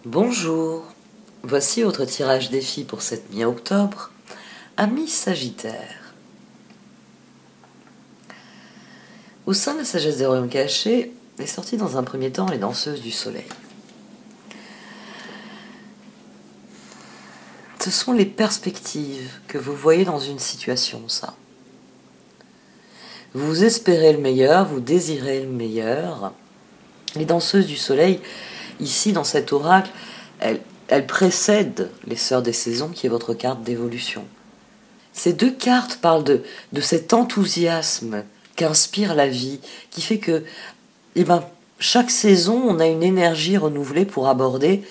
Bonjour, voici votre tirage défi pour cette mi-octobre. Amis Sagittaire. Au sein de la sagesse des royaumes cachés est sortie dans un premier temps les danseuses du soleil. Ce sont les perspectives que vous voyez dans une situation, ça. Vous espérez le meilleur, vous désirez le meilleur. Les danseuses du soleil, ici dans cet oracle, elles précèdent les sœurs des saisons, qui est votre carte d'évolution. Ces deux cartes parlent de cet enthousiasme qu'inspire la vie, qui fait que chaque saison, on a une énergie renouvelée pour aborder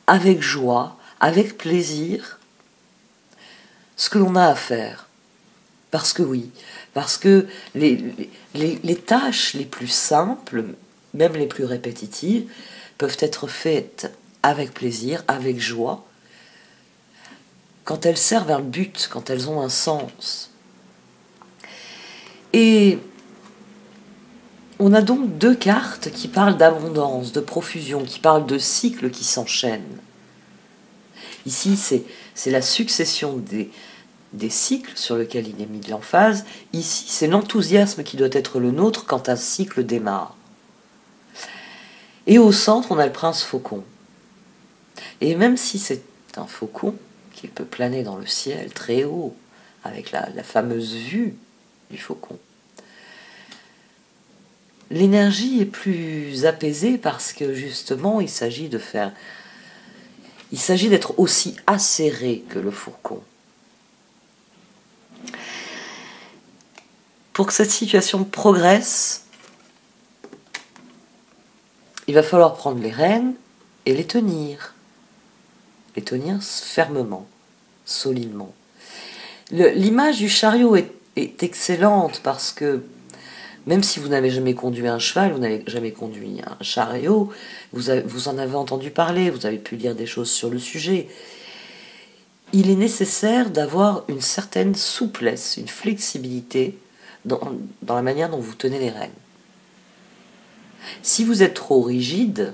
avec joie, avec plaisir, ce que l'on a à faire. Parce que oui, parce que les tâches les plus simples, même les plus répétitives, peuvent être faites avec plaisir, avec joie, quand elles servent un but, quand elles ont un sens. Et on a donc deux cartes qui parlent d'abondance, de profusion, qui parlent de cycles qui s'enchaînent. Ici, c'est la succession des cycles sur lesquels il est mis de l'emphase. Ici, c'est l'enthousiasme qui doit être le nôtre quand un cycle démarre. Et au centre, on a le prince faucon. Et même si c'est un faucon qui peut planer dans le ciel très haut, avec la fameuse vue du faucon, l'énergie est plus apaisée parce que justement, il s'agit d'être aussi acéré que le faucon. Pour que cette situation progresse, il va falloir prendre les rênes et les tenir fermement, solidement. L'image du chariot est excellente parce que même si vous n'avez jamais conduit un cheval, vous n'avez jamais conduit un chariot, vous en avez entendu parler, vous avez pu lire des choses sur le sujet. Il est nécessaire d'avoir une certaine souplesse, une flexibilité dans la manière dont vous tenez les rênes. Si vous êtes trop rigide,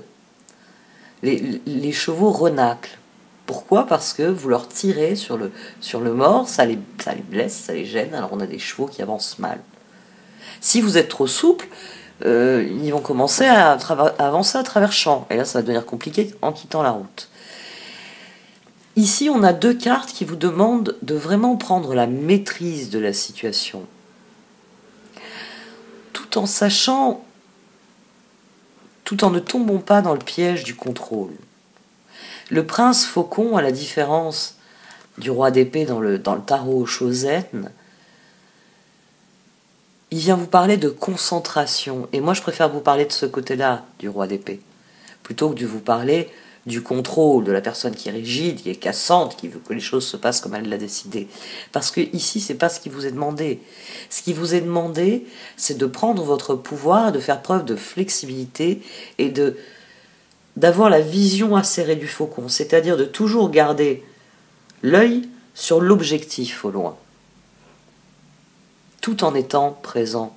les chevaux renaclent. Pourquoi ? Parce que vous leur tirez sur le mors, ça les blesse, ça les gêne, alors on a des chevaux qui avancent mal. Si vous êtes trop souple, ils vont commencer à avancer à travers champs, et là ça va devenir compliqué en quittant la route. Ici, on a deux cartes qui vous demandent de vraiment prendre la maîtrise de la situation, tout en sachant, tout en ne tombant pas dans le piège du contrôle. Le prince faucon, à la différence du roi d'épée dans le tarot Chosen, il vient vous parler de concentration. Et moi, je préfère vous parler de ce côté-là du roi d'épée, plutôt que de vous parler du contrôle, de la personne qui est rigide, qui est cassante, qui veut que les choses se passent comme elle l'a décidé. Parce que ici, c'est pas ce qui vous est demandé. Ce qui vous est demandé, c'est de prendre votre pouvoir, de faire preuve de flexibilité et d'avoir la vision acérée du faucon, c'est-à-dire de toujours garder l'œil sur l'objectif au loin, tout en étant présent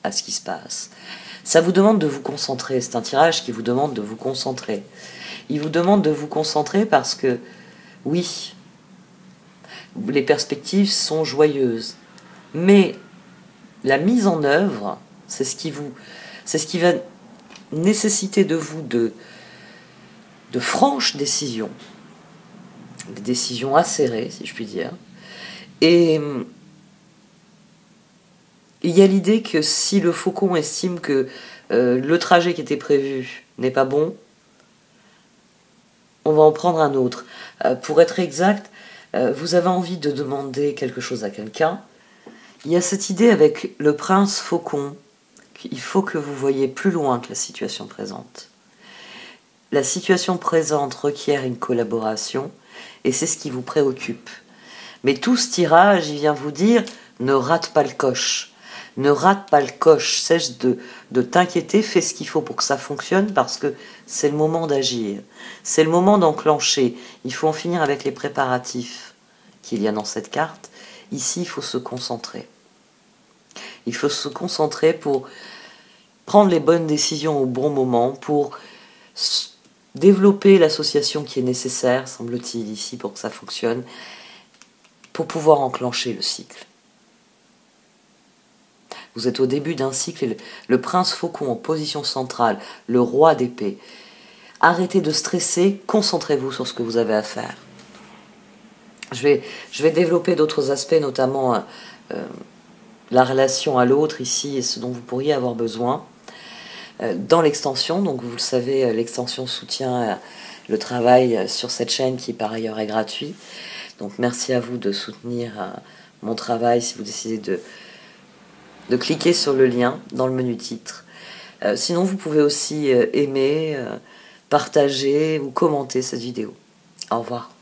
à ce qui se passe. Ça vous demande de vous concentrer, c'est un tirage qui vous demande de vous concentrer. Il vous demande de vous concentrer parce que, oui, les perspectives sont joyeuses, mais la mise en œuvre, c'est ce qui va nécessiter de vous de franches décisions, des décisions acérées, si je puis dire. Et il y a l'idée que si le faucon estime que le trajet qui était prévu n'est pas bon, on va en prendre un autre. Pour être exact, vous avez envie de demander quelque chose à quelqu'un. Il y a cette idée avec le prince faucon qu'il faut que vous voyez plus loin que la situation présente. La situation présente requiert une collaboration et c'est ce qui vous préoccupe. Mais tout ce tirage, il vient vous dire, ne rate pas le coche. Ne rate pas le coche, cesse de t'inquiéter, fais ce qu'il faut pour que ça fonctionne parce que c'est le moment d'agir. C'est le moment d'enclencher. Il faut en finir avec les préparatifs qu'il y a dans cette carte. Ici, il faut se concentrer. Il faut se concentrer pour prendre les bonnes décisions au bon moment, pour développer l'association qui est nécessaire, semble-t-il, ici, pour que ça fonctionne, pour pouvoir enclencher le cycle. Vous êtes au début d'un cycle et le prince faucon en position centrale, le roi d'épée. Arrêtez de stresser, concentrez-vous sur ce que vous avez à faire. Je vais développer d'autres aspects, notamment la relation à l'autre ici et ce dont vous pourriez avoir besoin. Dans l'extension, donc vous le savez, l'extension soutient le travail sur cette chaîne qui par ailleurs est gratuit. Donc merci à vous de soutenir mon travail si vous décidez de cliquer sur le lien dans le menu titre. Sinon vous pouvez aussi aimer, partager ou commenter cette vidéo. Au revoir.